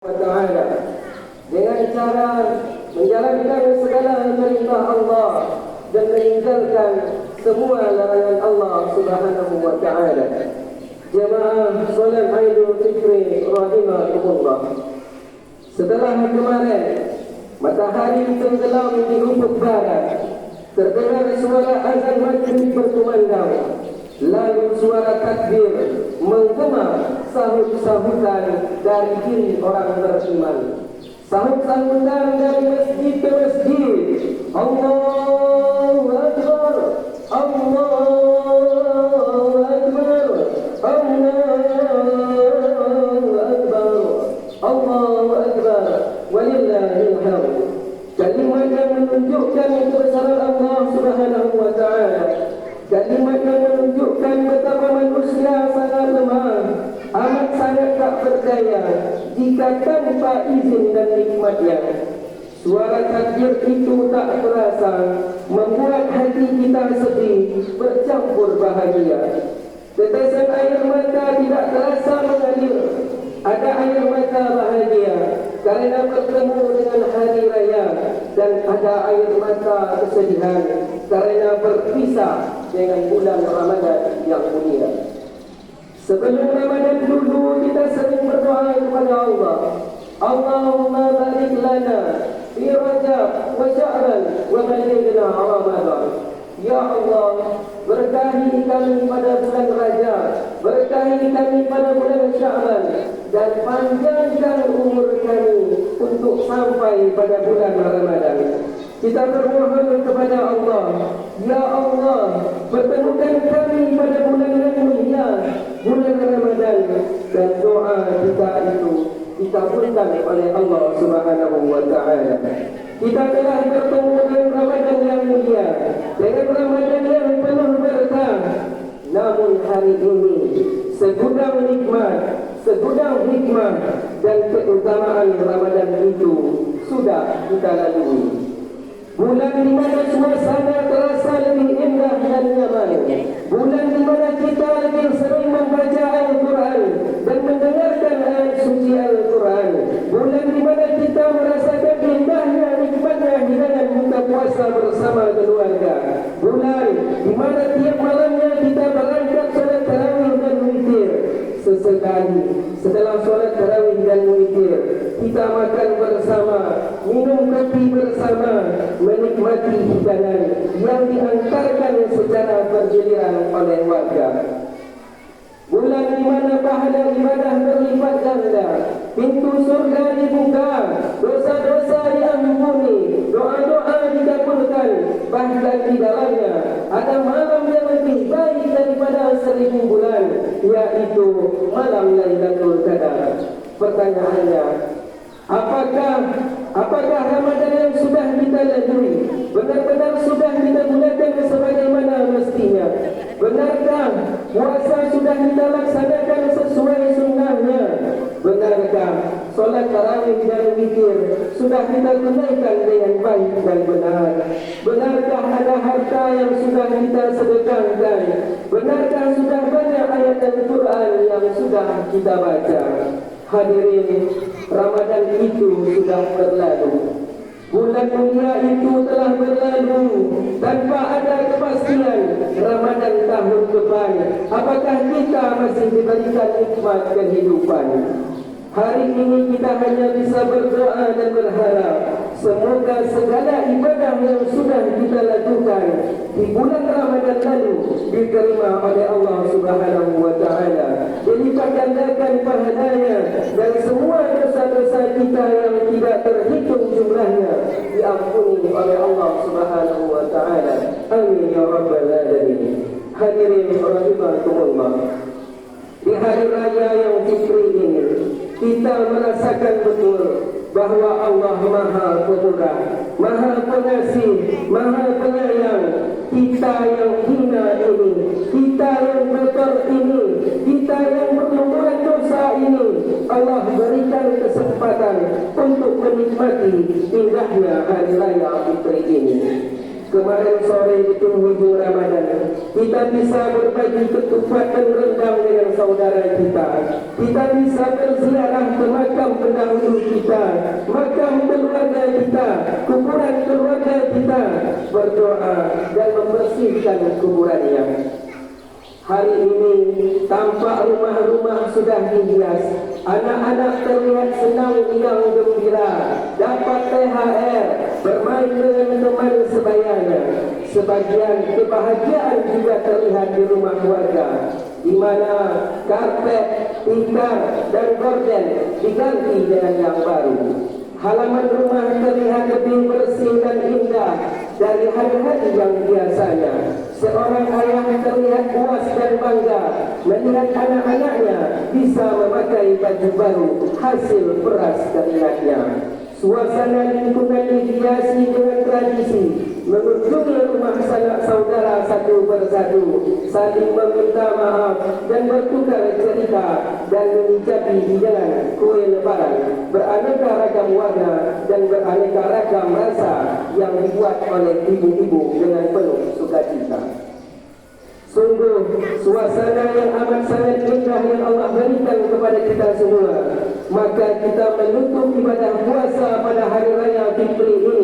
Ta'ala dengan cara menjalankan segala perintah Allah dan meninggalkan semua larangan Allah Subhanahu wa Ta'ala. Jemaah solat Aidul Fitri rahimakumullah. Setelah kemarin matahari tenggelam di ufuk barat, terdengar suara azan maghrib berkumandang, lalu suara takbir menggema sahut-sahutan dari diri orang beriman. Sahut-sahutan dari masjid ke masjid. Allahu Akbar, Allahu Akbar, Allahu Akbar, Allahu Akbar, walillahil hamd. Kalimat yang menunjukkan kebesaran Allah Subhanahu wa Ta'ala. Kalimat yang menunjukkan betapa manusia sangat lemah, amat sangat tak berdaya jika tanpa izin dan nikmatnya. Suara takbir itu tak terasa, membuat hati kita sedih bercampur bahagia. Tetesan air mata tidak terasa mengalir. Ada air mata bahagia karena bertemu dengan hari raya, dan ada air mata kesedihan karena berpisah dengan bulan Ramadan yang mulia. Sebelum Ramadan dulu kita sering berdoa kepada Allah. Allahumma barik lana fi Rajab wa Sya'ban wa balighna Ramadan. Ya Allah, berkahi kami pada bulan Rajab, berkahi kami pada bulan Sya'ban, dan panjangkan umur kami untuk sampai pada bulan Ramadan. Kita bermohon kepada Allah, Ya Allah, pertemukan kami pada bulan yang mulia, bulan Ramadan, dan doa kita itu dikabulkan oleh Allah Subhanahu wa Ta'ala. Kita telah bertemu dengan Ramadan yang mulia, dengan Ramadan yang penuh berkah. Namun hari ini segudang nikmat, segudang hikmah dan keutamaan Ramadan itu sudah kita lalui. Bulan di mana suasana terasa lebih indah dan nyaman. Bulan di mana kita lebih sering membaca Al-Quran dan mendengarkan ayat suci Al-Quran. Bulan di mana kita merasakan indahnya nikmatnya hidangan buka puasa bersama keluarga. Bulan di mana tiap malamnya kita berangkat solat tarawih dan witir. Sesekali setelah solat tarawih dan witir, kita makan bersama, minum kopi bersama, menikmati hidangan yang diantarkan secara bergiliran oleh warga. Bulan di mana pahala ibadah berlipat ganda, pintu surga dibuka, dosa-dosa diampuni, doa-doa dikabulkan, bahkan di dalamnya ada malam yang lebih baik daripada 1000 bulan, yaitu malam Lailatul Qadar. Pertanyaannya, apakah Ramadan yang sudah kita lalui benar-benar sudah kita gunakan sebagaimana mestinya? Benarkah puasa sudah kita laksanakan sesuai sunnahnya? Benarkah solat tarawih dan witir sudah kita tunaikan dengan baik dan benar? Benarkah ada harta yang sudah kita sedekahkan? Benarkah sudah banyak ayat Al-Quran yang sudah kita baca? Hadirin, Ramadan itu sudah berlalu. Bulan mulia itu telah berlalu tanpa ada kepastian Ramadan tahun depan apakah kita masih diberikan nikmat kehidupan. Hari ini kita hanya bisa berdoa dan berharap semoga segala ibadah yang sudah kita lakukan di bulan Ramadan lalu diterima oleh Allah Subhanahu wa Ta'ala, dilipat gandakan pahalanya, dan semua dosa-dosa kita yang tidak terhitung jumlahnya diampuni oleh Allah Subhanahu wa Ta'ala. Amin ya rabbal alamin. Hadirin rahimakumullah, di hari raya yang fitri ini kita merasakan betul bahawa Allah Maha Pemurah, Maha Pengasih, Maha Penyayang. Kita yang hina ini, kita yang kotor ini, kita yang berlumuran dosa ini, Allah berikan kesempatan untuk menikmati indahnya hari raya fitri ini. kemarin sore di penghujung Ramadan, kita bisa berbagi ketupat dan rendang dengan saudara kita. Kita bisa berziarah ke makam pendahulu kita, makam keluarga kita, kuburan keluarga kita, berdoa dan membersihkan kuburannya. Hari ini tampak rumah-rumah sudah dihias, anak-anak terlihat senang yang gembira, dapat THR, bermain dengan teman sebayanya. Sebagian kebahagiaan juga terlihat di rumah warga, di mana karpet, tikar dan gorden diganti dengan yang baru. Halaman rumah terlihat lebih bersih dan indah dari hari-hari yang biasanya. Seorang ayah terlihat puas dan bangga melihat anak-anaknya bisa memakai baju baru hasil peras keringatnya. Suasana lingkungan dihiasi dengan tradisi, mengunjungi rumah sanak saudara satu persatu, saling meminta maaf dan bertukar cerita dan mengijabi hidangan kue lebaran beraneka ragam warna dan beraneka ragam rasa yang dibuat oleh ibu-ibu dengan penuh sukacita. Sungguh suasana yang amat sangat indah yang Allah berikan kepada kita semua. Maka kita menutup ibadah puasa pada hari raya Fitri ini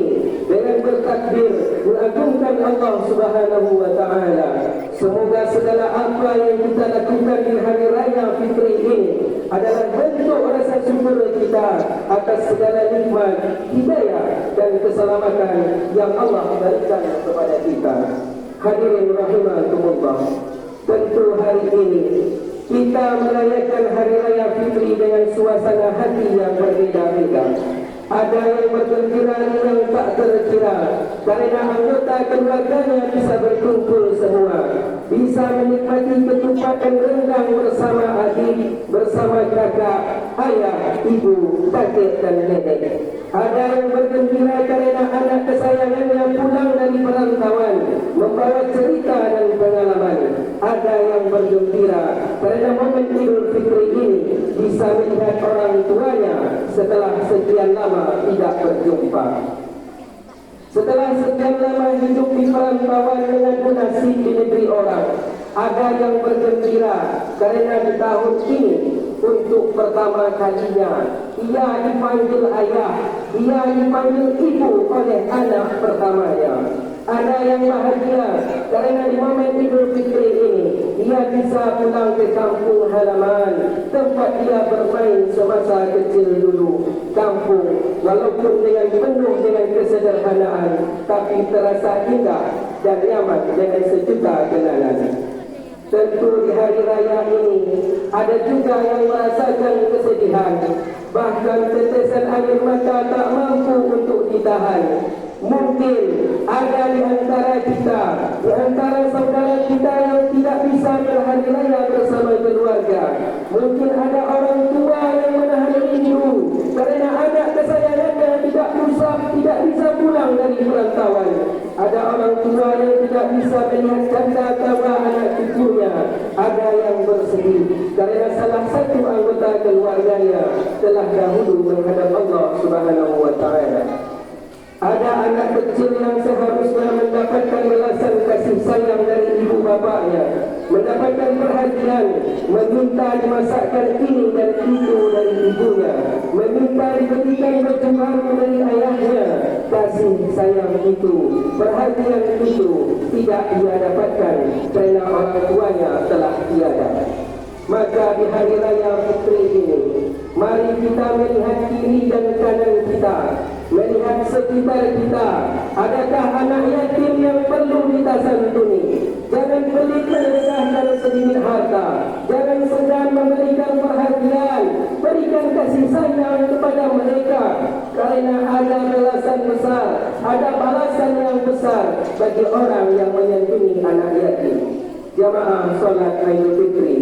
dengan bertakbir mengagungkan Allah Subhanahu wa taala. Semoga segala apa yang kita lakukan di hari raya Fitri ini adalah bentuk rasa syukur kita atas segala nikmat, hidayah dan keselamatan yang Allah berikan kepada kita. Hadirin rahimakumullah, tentu hari ini kita merayakan hari raya Fitri dengan suasana hati yang berbeda-beda. Ada yang bergembira yang tak terkira karena anggota keluarganya bisa berkumpul semua, bisa menikmati ketupat dan rendang bersama adik, bersama kakak, ayah, ibu, kakek dan nenek. Ada yang bergembira karena anak kesayangannya pulang dari perantauan membawa cerita dan pengalaman. Ada yang bergembira karena momen Idul Fitri ini bisa melihat orang tuanya setelah sekian lama tidak berjumpa. Setelah sekian lama hidup di perantauan dengan nasib di negeri orang, ada yang bergembira karena di tahun ini untuk pertama kalinya ia dipanggil ayah, ia dipanggil ibu oleh anak pertamanya. Ada yang bahagia karena di momen Idul Fitri ini ia bisa pulang ke kampung halaman tempat dia bermain semasa kecil dulu. Kampung walaupun dengan penuh dengan kesederhanaan, tapi terasa indah dan nyaman dengan sejuta kenangan. Tentu di hari raya ini ada juga yang merasakan kesedihan, bahkan tetesan air mata tak mampu untuk ditahan. Mungkin ada di antara kita, di antara saudara kita yang tidak bisa berhari raya bersama keluarga. Mungkin ada orang tua yang menahan rindu karena anak kesayangannya tidak bisa pulang dari perantauan. Ada orang tua yang tidak bisa melihat canda tawa anak cucunya. Ada yang bersedih karena salah satu anggota keluarganya telah dahulu menghadap Allah Subhanahu wa taala. Ada anak kecil yang seharusnya mendapatkan balasan kasih sayang dari ibu bapaknya, mendapatkan perhatian, meminta dimasakkan ini dan itu dari ibunya, meminta diberikan baju baru dari ayahnya. Kasih sayang itu, perhatian itu tidak ia dapatkan kerana orang tuanya telah tiada. Maka di hari raya Fitri ini, mari kita melihat kiri dan kanan kita, melihat sekitar kita. Adakah anak yatim yang perlu kita santuni? Jangan pelit menegahkan sedikit harta, jangan segan memberikan perhatian, berikan kasih sayang kepada mereka, karena ada balasan besar, ada balasan yang besar bagi orang yang menyantuni anak yatim. Jamaah solat Idul Fitri,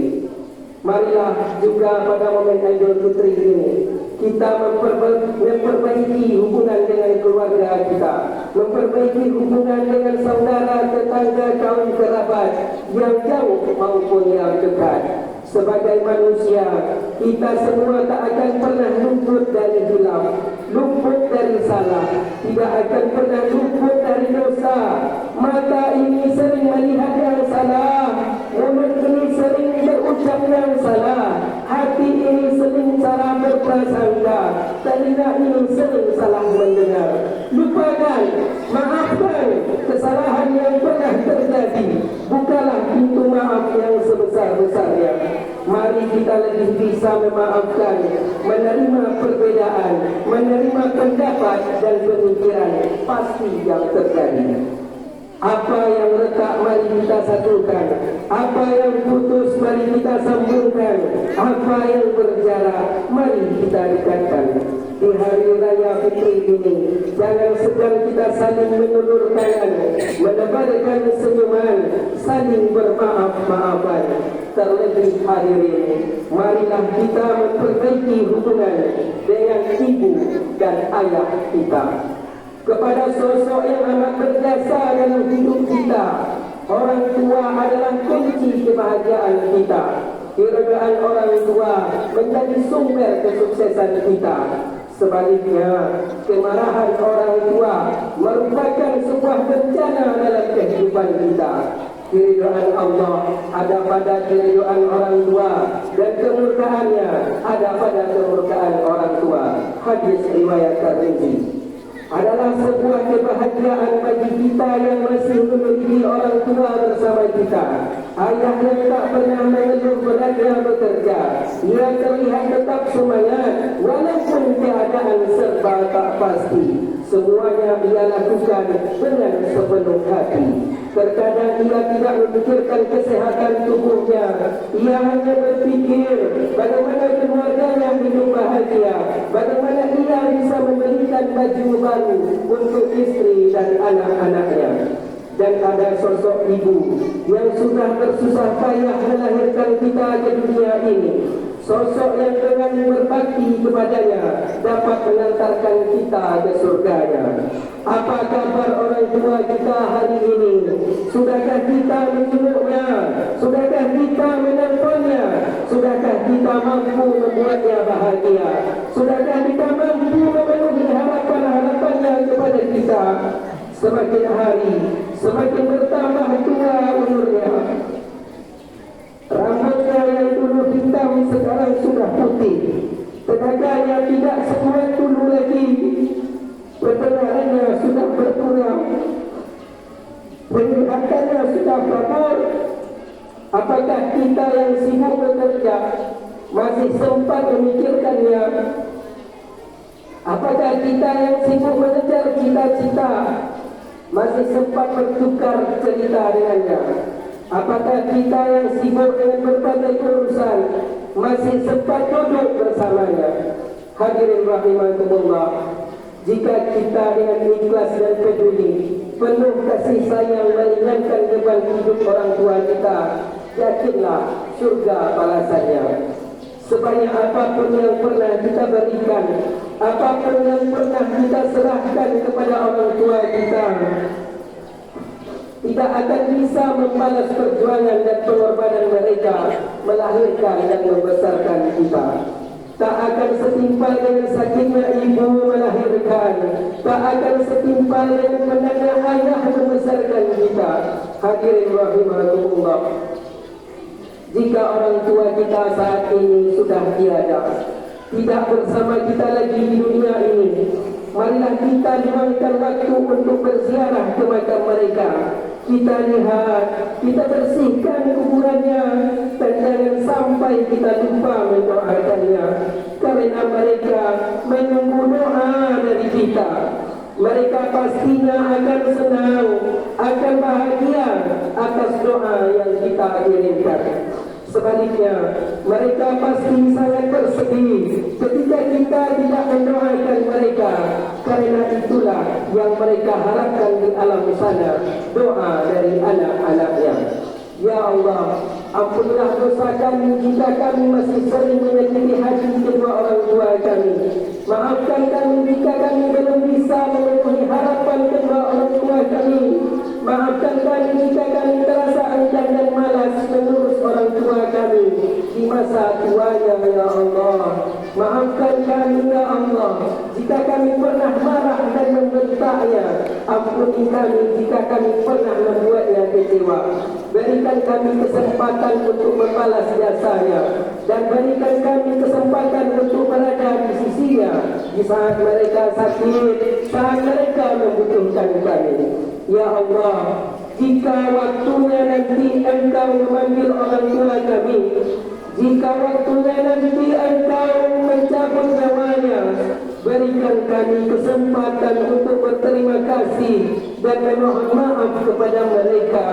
marilah juga pada momen Idul Fitri ini kita memperbaiki hubungan dengan keluarga kita, memperbaiki hubungan dengan saudara, tetangga, kaum kerabat yang jauh maupun yang dekat. Sebagai manusia, kita semua tak akan pernah luput dari hilaf, luput dari salah, tidak akan pernah luput dari dosa mata. Mata ini sering melihat yang salah, mulut ini sering berucap yang salah, hati ini sering salah berprasangka, telinga ini sering salah mendengar. Lupakan, maafkan kesalahan yang pernah terjadi. Bukalah pintu maaf yang sebesar-besarnya. Mari kita lebih bisa memaafkan, menerima perbedaan, menerima pendapat dan pemikiran pasti yang terjadi. Apa yang retak mari kita satukan, apa yang putus mari kita sambungkan, apa yang berjarak mari kita dekatkan. Di hari raya Fitri ini, jangan segan kita saling mengulur tangan, menebarkan senyuman, saling bermaaf-maafan. Terlebih hadirin, marilah kita memperbaiki hubungan dengan ibu dan ayah kita. Kepada sosok yang amat berjasa dalam hidup kita, orang tua adalah kunci kebahagiaan kita. Keredaan orang tua menjadi sumber kesuksesan kita. Sebaliknya, kemarahan orang tua merupakan sebuah bencana dalam kehidupan kita. Keridaan Allah ada pada keridaan orang tua, dan kemurkaannya ada pada kemurkaan orang tua. Hadis riwayat Tirmizi. Adalah sebuah kebahagiaan bagi kita yang masih memiliki orang tua bersama kita. Ayah yang tak pernah mengeluh beratnya bekerja, ia terlihat tetap semangat walaupun keadaan serba tak pasti. Semuanya ia lakukan dengan sepenuh hati. Terkadang ia tidak memikirkan kesehatan tubuhnya. Ia hanya berfikir bagaimana keluarganya hidup bahagia, bagaimana ia bisa membelikan baju baru untuk istri dan anak-anaknya. Dan ada sosok ibu yang sudah bersusah payah melahirkan kita ke dunia ini. Sosok yang dengan berbakti kepadanya dapat mengantarkan kita ke surganya. Apa kabar orang tua kita hari ini? Sudahkah kita menjenguknya? Sudahkah kita menelponnya? Sudahkah kita mampu membuatnya bahagia? Sudahkah kita mampu memenuhi harapan-harapannya kepada kita? Semakin hari, semakin bertambah tua umurnya. Rambutnya yang dulu hitam sekarang sudah putih. Tenaganya tidak sekuat dulu lagi. Pendengarannya sudah berkurang. Penglihatannya sudah kabur. Apakah kita yang sibuk bekerja masih sempat memikirkannya? Apakah kita yang sibuk mengejar cita-cita masih sempat bertukar cerita dengannya? Apakah kita yang sibuk dengan berbagai urusan masih sempat duduk bersamanya? Hadirin rahimakumullah, jika kita dengan ikhlas dan peduli, penuh kasih sayang meringankan beban hidup orang tua kita, yakinlah surga balasannya. Sebanyak apapun yang pernah kita berikan, apapun yang pernah kita serahkan kepada orang tua kita, tidak akan bisa membalas perjuangan dan pengorbanan mereka melahirkan dan membesarkan kita. Tak akan setimpal dengan sakitnya ibu melahirkan, tak akan setimpal dengan penatnya ayah membesarkan kita. Hadirin rahimakumullah, jika orang tua kita saat ini sudah tiada, tidak bersama kita lagi di dunia ini, marilah kita luangkan waktu untuk berziarah ke makam mereka. Kita lihat, kita bersihkan kuburannya, dan jangan sampai kita lupa mendoakannya, karena mereka menunggu doa dari kita. Mereka pastinya akan senang, akan bahagia atas doa yang kita kirimkan. Sebaliknya, mereka pasti sangat bersedih ketika kita tidak mendoakan mereka, karena itulah yang mereka harapkan di alam sana, doa dari anak-anaknya. Ya Allah, ampunilah dosa kami jika kami masih sering menyakiti hati kedua orang tua kami. Maafkan kami jika kami belum bisa memenuhi harapan kedua orang tua kami. Maafkan kami jika kami terasa enggan dan malas mengurus orang tua kami di masa tuanya, ya Allah. Maafkan kami, ya Allah, jika kami pernah marah dan membentak minta-nya, ampuni kami jika kami pernah membuatnya kecewa. Berikan kami kesempatan untuk membalas jasanya, dan berikan kami kesempatan untuk berada di sisinya di saat mereka sakit, saat mereka membutuhkan kami. Ya Allah, jika waktunya nanti Engkau memanggil orang tua kami, jika waktunya nanti Engkau mencabut nyawanya, berikan kami kesempatan untuk berterima kasih dan memohon maaf kepada mereka.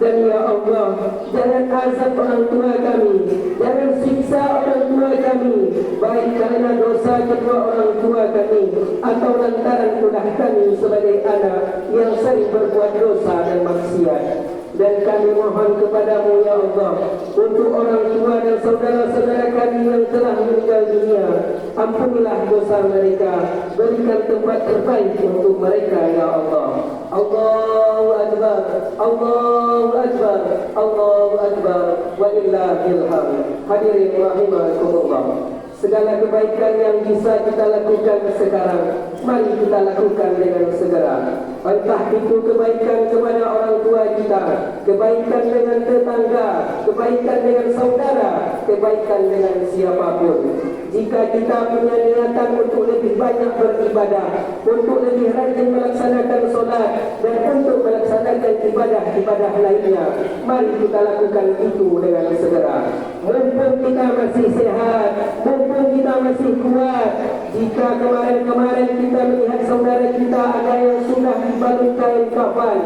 Dan ya Allah, jangan azab orang tua kami, jangan siksa orang tua kami, baik kerana dosa kedua orang tua kami atau lantaran ulah kami sebagai anak yang sering berbuat dosa dan maksiat. Dan kami mohon kepadamu ya Allah, untuk orang tua dan saudara-saudara kami yang telah meninggal dunia, ampunilah dosa mereka, berikan tempat terbaik untuk mereka ya Allah. Allahu Akbar, Allahu Akbar, Allahu Akbar, walillahil hamd. Hadirin rahimakumullah, segala kebaikan yang bisa kita lakukan sekarang, mari kita lakukan dengan segera. Entah itu kebaikan kepada orang tua kita, kebaikan dengan tetangga, kebaikan dengan saudara, kebaikan dengan siapapun. Jika kita punya niatan untuk lebih banyak beribadah, untuk lebih rajin melaksanakan solat, dan untuk melaksanakan ibadah-ibadah lainnya, mari kita lakukan itu dengan segera. Mumpung kita masih sehat, mumpung kita masih kuat. Jika kemarin-kemarin kita melihat saudara kita ada yang sudah dibalut kain kafan,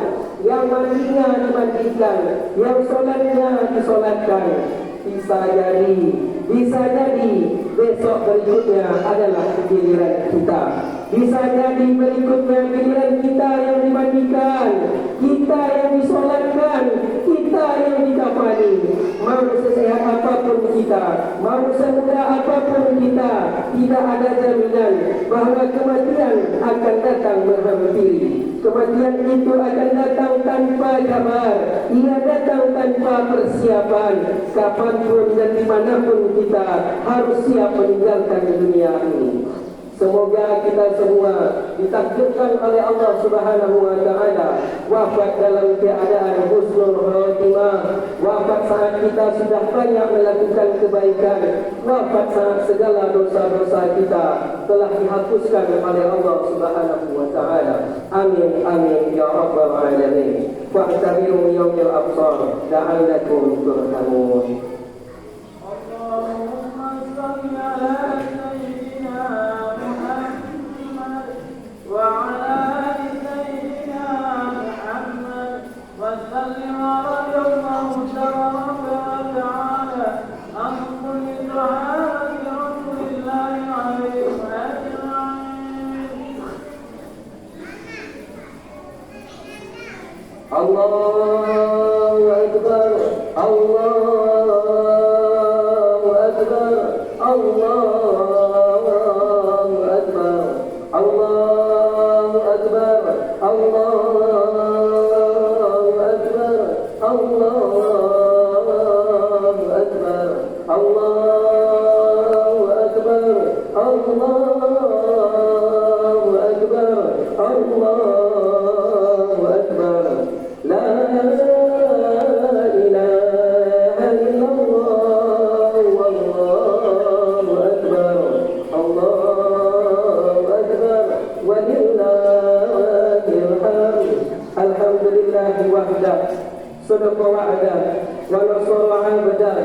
yang mandinya dimandikan, yang solatnya disolatkan, bisa jadi besok berikutnya adalah giliran kita. Bisa jadi berikutnya giliran kita yang dimandikan, kita yang disolatkan, kita yang dikafani. Mau sesehat apapun kita, mau semuda apapun kita, tidak ada jaminan bahawa kematian akan datang menghampiri. Kematian itu akan datang tanpa kabar, ia datang tanpa persiapan. Kapanpun dan dimanapun kita harus siap meninggalkan dunia ini. Semoga kita semua ditakdirkan oleh Allah Subhanahu wa taala wafat dalam keadaan husnul khatimah, wafat saat kita sudah banyak melakukan kebaikan, wafat saat segala dosa-dosa kita telah dihapuskan oleh Allah Subhanahu wa taala. Amin amin ya rabbal alamin. Fa'tabiru yawmil absar la'allakum turhamun. Allahumma salli ala وعلى آل سيدنا محمد وسلم رضي الله تبارك وتعالى عن كل صحابة رسول الله عليه أجمعين. الله أكبر الله أكبر الله أكبر الله أكبر الله أكبر الله أكبر الله أكبر الله أكبر الله أكبر لا إله إلا الله والله أكبر الله أكبر ولله الحمد. الحمد لله وحده صدق وعده ونصر عبده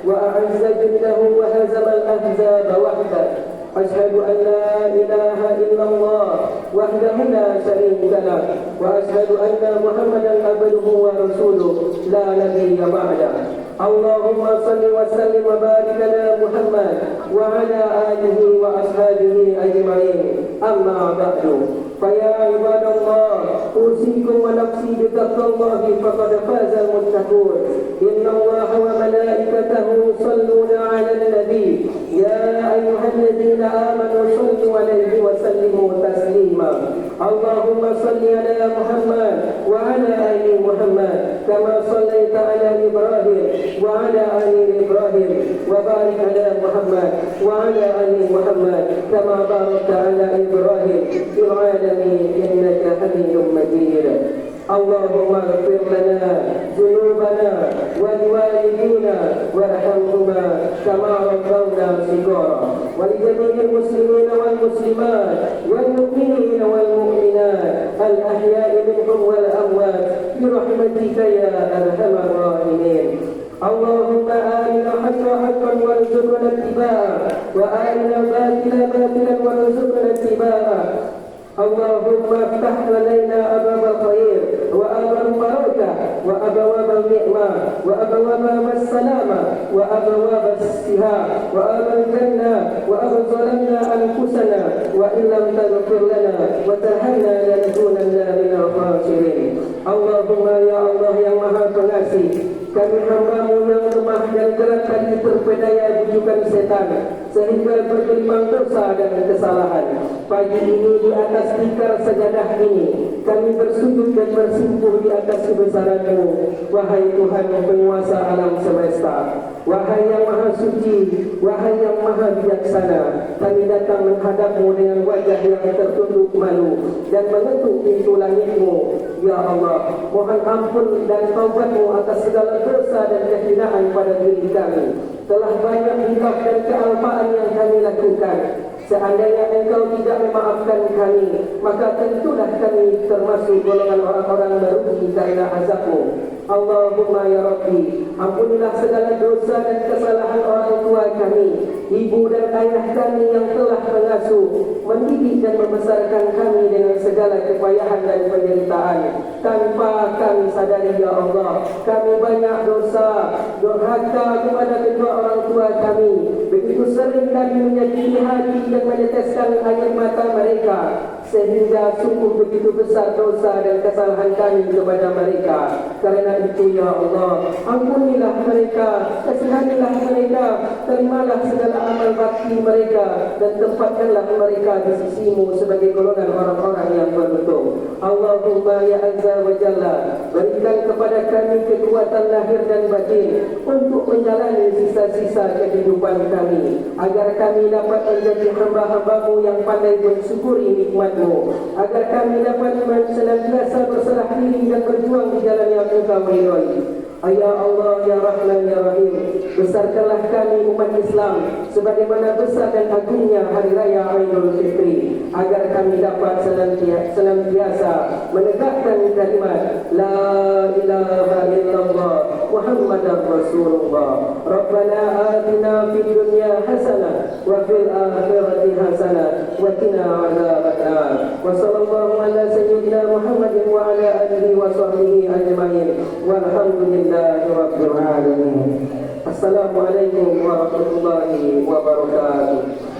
وأعز جنده وهزم الأحزاب وحده. أشهد أن لا إله إلا الله وحده لا شريك له وأشهد أن محمدا عبده ورسوله لا نبي بعده. اللهم صل وسلم وبارك على محمد وعلى آله وأصحابه أجمعين. أما بعد، فيا عباد الله، أوصيكم ونفسي بتقوى الله فقد فاز المتقون. إن الله وملائكته يصلون على النبي يا أيها الذين آمنوا صلوا عليه وسلموا تسليما. اللهم صل على محمد وعلى آل محمد كما صليت على إبراهيم وعلى آل إبراهيم وبارك على محمد وعلى آل محمد كما باركت على إبراهيم في العالمين إنك حميد مجيد. اللهم اغفر لنا ذنوبنا ولوالدينا وارحمهما كما ربونا صغارا، ولجميع المسلمين والمسلمات والمؤمنين والمؤمنات الأحياء منهم والأموات برحمتك يا أرحم الراحمين. اللهم آرنا حقا حقا وارزقنا اتباعه، وآرنا باطلا باطلا وارزقنا اتباعه. اللهم افتح علينا أبواب الخير وأبواب البركة وأبواب النعمة وأبواب السلامة وأبواب السهاء وأبواب الجنة وأبواب ظلمنا أنفسنا وإن لم تغفر لنا وترحمنا لنكونن من الخاسرين. اللهم يا الله yang Maha Pengasih, kami hamba-Mu yang lemah dan kerap kali terpedaya bujukan setan sehingga bergelimpang dosa dan kesalahan. Pagi ini di atas tikar sajadah ini kami bersujud dan bersimpuh di atas kebesaran-Mu, wahai Tuhan penguasa alam semesta, wahai yang Maha Suci, wahai yang Maha Bijaksana. Kami datang menghadap-Mu dengan wajah yang tertunduk malu dan mengetuk pintu langit-Mu. Ya Allah, mohon ampun dan taubat-Mu atas segala dosa dan kehinaan pada diri kami. Telah banyak hilaf dan kealpaan yang kami lakukan. Seandainya Engkau tidak memaafkan kami, maka tentulah kami termasuk golongan orang-orang merugi karena azab-Mu. Allahumma ya Rabbi, ampunilah segala dosa dan kesalahan orang tua kami, ibu dan ayah kami yang telah mengasuh, mendidik dan membesarkan kami dengan segala kepayahan dan penderitaan. Tanpa kami sadari ya Allah, kami banyak dosa, durhaka kepada kedua orang tua kami. Begitu sering kami menyakiti hati dan meneteskan air mata mereka, sehingga sungguh begitu besar dosa dan kesalahan kami kepada mereka. Karena itu ya Allah, ampunilah mereka, kasihanilah mereka, terimalah segala amal bakti mereka dan tempatkanlah mereka di sisi-Mu sebagai golongan orang-orang yang beruntung. Allahumma ya azza wa jalla, berikan kepada kami kekuatan lahir dan batin untuk menjalani sisa-sisa kehidupan kami, agar kami dapat menjadi hamba-hamba-Mu yang pandai mensyukuri nikmat-Mu, agar kami dapat senantiasa berserah diri dan berjuang di jalan yang Engkau ridhoi. Ya Allah, ya Rahman, ya Rahim, besarkanlah kami umat Islam sebagaimana besar dan agungnya hari raya Aidul Fitri, agar kami dapat senantiasa menegakkan kalimat La ilaha illallah Muhammadar Rasulullah. Rabbana atina fid dunya hasanah wa fil akhirati hasanah wa qina adzabannar. Wa sallallahu ala sayyidina Muhammadin wa ala alihi wa sahbihi ajma'in. Walhamdulillah Rabbil alamin. Assalamualaikum warahmatullahi wabarakatuh.